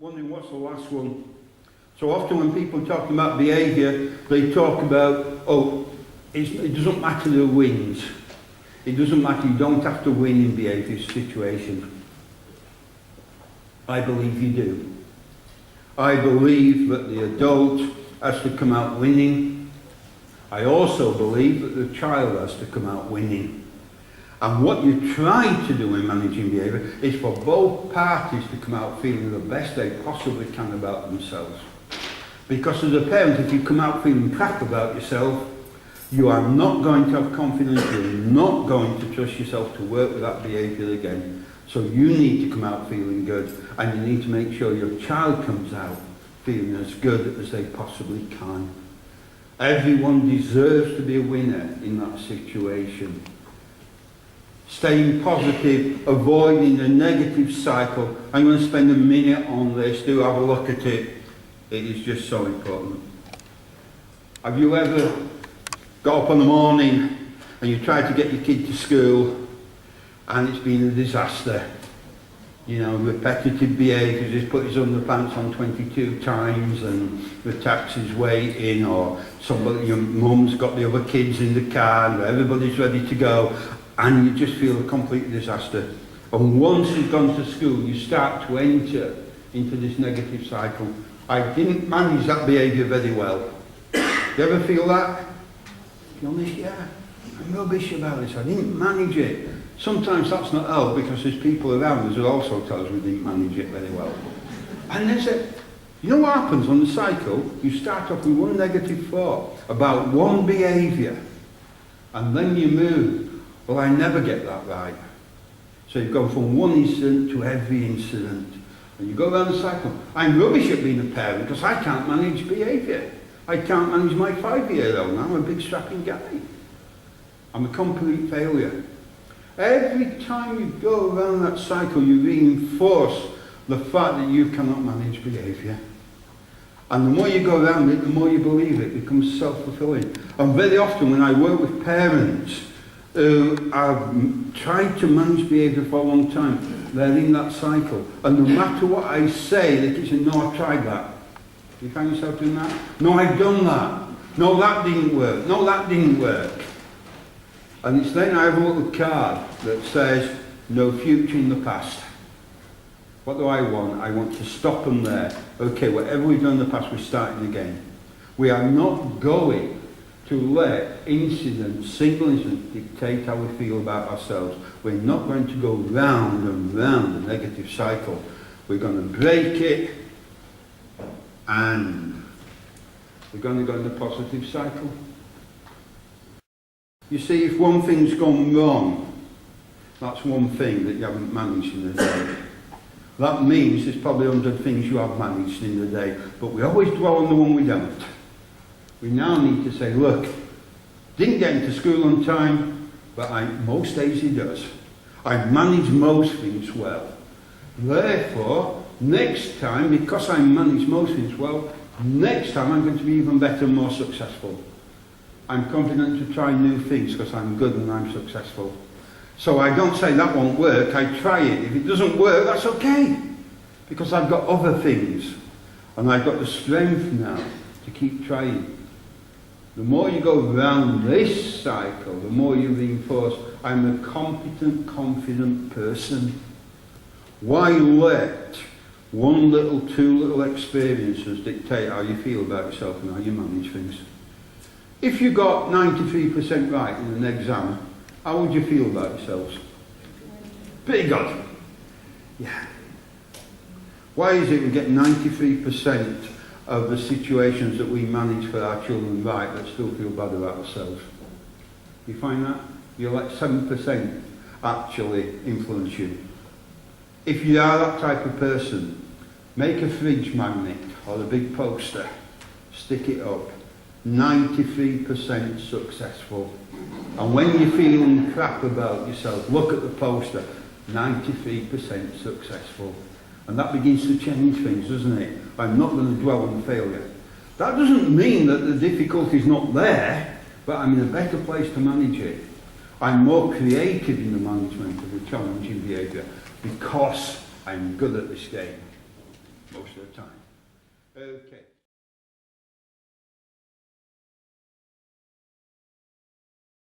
wondering what's the last one. So often when people talk about behaviour, they talk about, it doesn't matter who wins. It doesn't matter, you don't have to win in behaviour situations. I believe you do. I believe that the adult has to come out winning. I also believe that the child has to come out winning. And what you try to do in managing behaviour is for both parties to come out feeling the best they possibly can about themselves. Because as a parent, if you come out feeling crap about yourself, you are not going to have confidence, you're not going to trust yourself to work with that behaviour again. So you need to come out feeling good, and you need to make sure your child comes out feeling as good as they possibly can. Everyone deserves to be a winner in that situation. Staying positive, avoiding the negative cycle. I'm going to spend a minute on this, do have a look at it. It is just so important. Have you ever got up in the morning and you tried to get your kid to school and it's been a disaster? You know, repetitive behaviour, he's put his underpants on 22 times and the taxi's waiting, or somebody, your mum's got the other kids in the car and everybody's ready to go, and you just feel a complete disaster. And once you've gone to school, you start to enter into this negative cycle. I didn't manage that behaviour very well. You ever feel that? To be honest, yeah. I'm rubbish about this. I didn't manage it. Sometimes that's not help because there's people around us who also tell us we didn't manage it very well. And there's you know what happens on the cycle? You start off with one negative thought about one behaviour, and then you move. Well, I never get that right. So you go from one incident to every incident. And you go around the cycle. I'm rubbish at being a parent because I can't manage behaviour. I can't manage my 5-year-old. I'm a big strapping guy. I'm a complete failure. Every time you go around that cycle, you reinforce the fact that you cannot manage behaviour. And the more you go around it, the more you believe it. It becomes self-fulfilling. And very often when I work with parents who have tried to manage behaviour for a long time, they're in that cycle. And no matter what I say, they keep saying, no, I've tried that. You find yourself doing that? No, I've done that. No, that didn't work. No, that didn't work. And it's then I have a little card that says, no future in the past. What do I want? I want to stop them there. Okay, whatever we've done in the past, we're starting again. We are not going to let single incidents dictate how we feel about ourselves. We're not going to go round and round the negative cycle. We're going to break it, and we're going to go in the positive cycle. You see, if one thing's gone wrong, that's one thing that you haven't managed in the day. That means there's probably 100 things you have managed in the day, but we always dwell on the one we don't. We now need to say, look, didn't get into school on time, but most days he does. I manage most things well. Therefore, next time, because I manage most things well, next time I'm going to be even better and more successful. I'm confident to try new things because I'm good and I'm successful. So I don't say that won't work, I try it. If it doesn't work, that's okay. Because I've got other things. And I've got the strength now to keep trying. The more you go around this cycle, the more you reinforce, I'm a competent, confident person. Why let one little, two little experiences dictate how you feel about yourself and how you manage things? If you got 93% right in an exam, how would you feel about yourselves? Pretty good. Yeah. Why is it we get 93% of the situations that we manage for our children right that still feel bad about ourselves? You find that? You let 7% actually influence you. If you are that type of person, make a fridge magnet or a big poster, stick it up. 93% successful. And when you're feeling crap about yourself, look at the poster, 93% successful. And that begins to change things, doesn't it? I'm not going to dwell on failure. That doesn't mean that the difficulty's not there, but I'm in a better place to manage it. I'm more creative in the management of the challenging behaviour because I'm good at this game. most of the time. Okay.